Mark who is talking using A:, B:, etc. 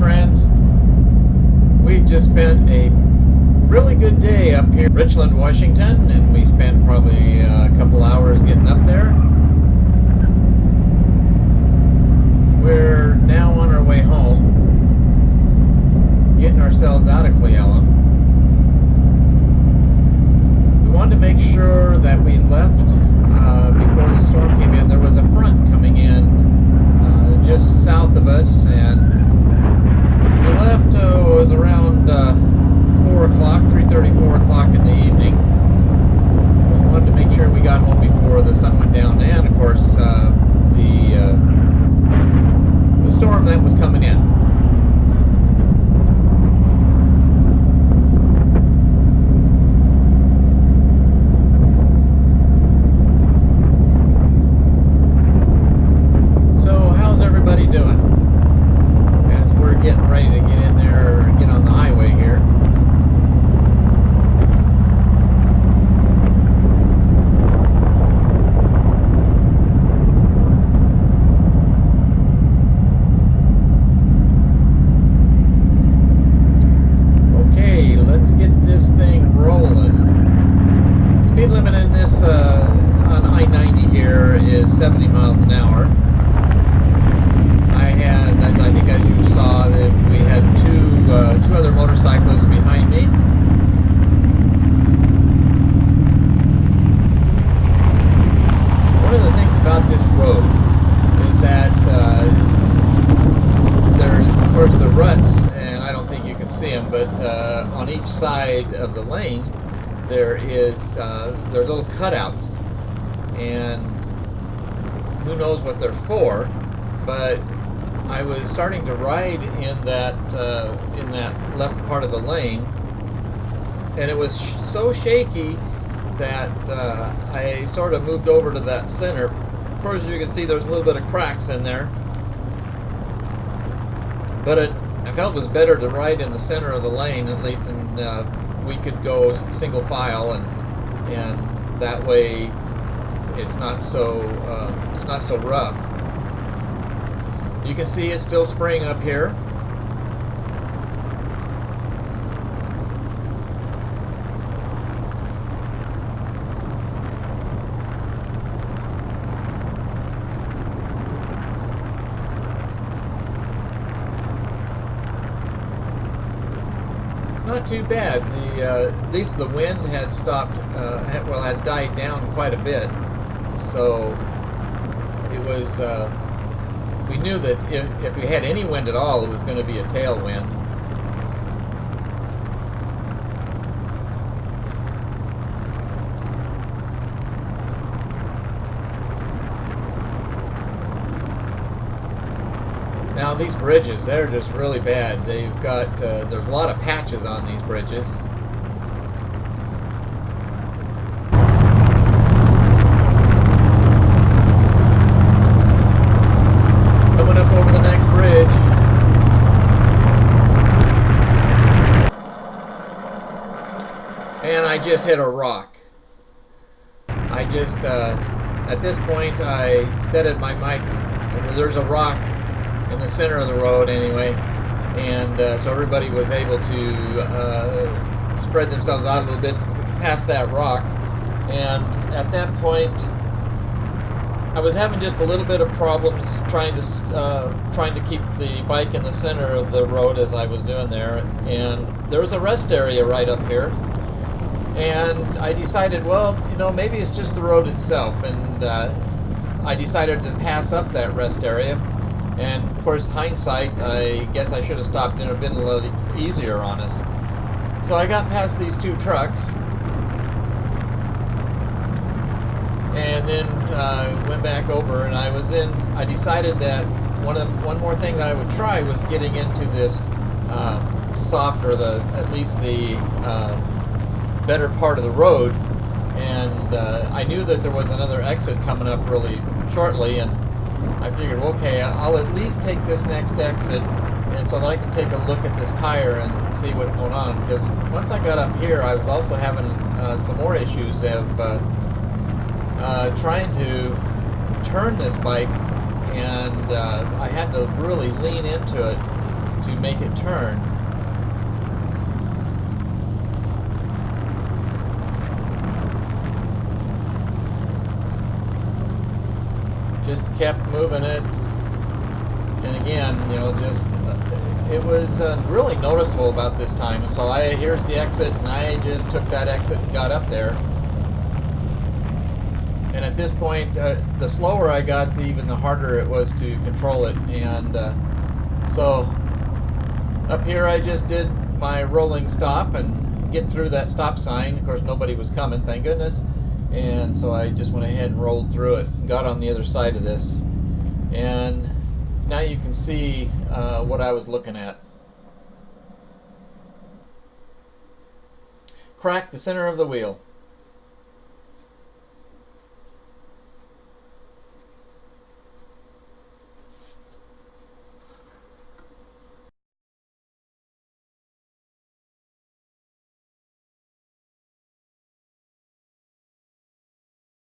A: friends. We just spent a really good day up here in Richland, Washington, and we spent probably a couple hours getting up there. We're now on our way home, getting ourselves out of Elum. We wanted to make sure that we left before the storm came in. There was a front coming in just south of us, and we left, it was around 4 o'clock, 3:30, 4 o'clock in the evening. We wanted to make sure we got home before the sun went down, and of course the storm that was coming in. So how's everybody doing as we're getting ready to get in there and get on the highway here? Speed limit in this on I-90 here is 70 miles an hour. I think as you saw, that we had two other motorcyclists behind me. One of the things about this road is that there's, of course, the ruts, and I don't think you can see them, but on each side of the lane there are little cutouts, and who knows what they're for. But I was starting to ride in that left part of the lane, and it was so shaky that I sort of moved over to that center. Of course, as you can see, there's a little bit of cracks in there, but I felt it was better to ride in the center of the lane, at least, and we could go single file, and that way it's not so rough. You can see it's still spraying up here. Not too bad. At least the wind had stopped, had died down quite a bit. So it was, we knew that if we had any wind at all, it was going to be a tailwind. Now these bridges, they're just really bad. They've got, there's a lot of patches on these bridges. Coming up over the next bridge. And I just hit a rock. I just, at this point, I said at my mic, I said, there's a rock in the center of the road anyway, and so everybody was able to spread themselves out a little bit past that rock. And at that point I was having just a little bit of problems trying to keep the bike in the center of the road as I was doing there, and there was a rest area right up here, and I decided, well, you know, maybe it's just the road itself, and I decided to pass up that rest area. And of course, hindsight, I guess I should have stopped and been a little easier on us. So I got past these two trucks, and then went back over, and I decided that one more thing that I would try was getting into this soft, or at least the better part of the road. And I knew that there was another exit coming up really shortly, and I figured, okay, I'll at least take this next exit, and so that I can take a look at this tire and see what's going on. Because once I got up here, I was also having some more issues of trying to turn this bike, and I had to really lean into it to make it turn. Just kept moving it, and again, you know, just it was really noticeable about this time. And so here's the exit, and I just took that exit and got up there. And at this point, the slower I got, even the harder it was to control it. And so up here, I just did my rolling stop and get through that stop sign. Of course, nobody was coming, thank goodness. And so I just went ahead and rolled through it and got on the other side of this. And now you can see what I was looking at. Cracked the center of the wheel.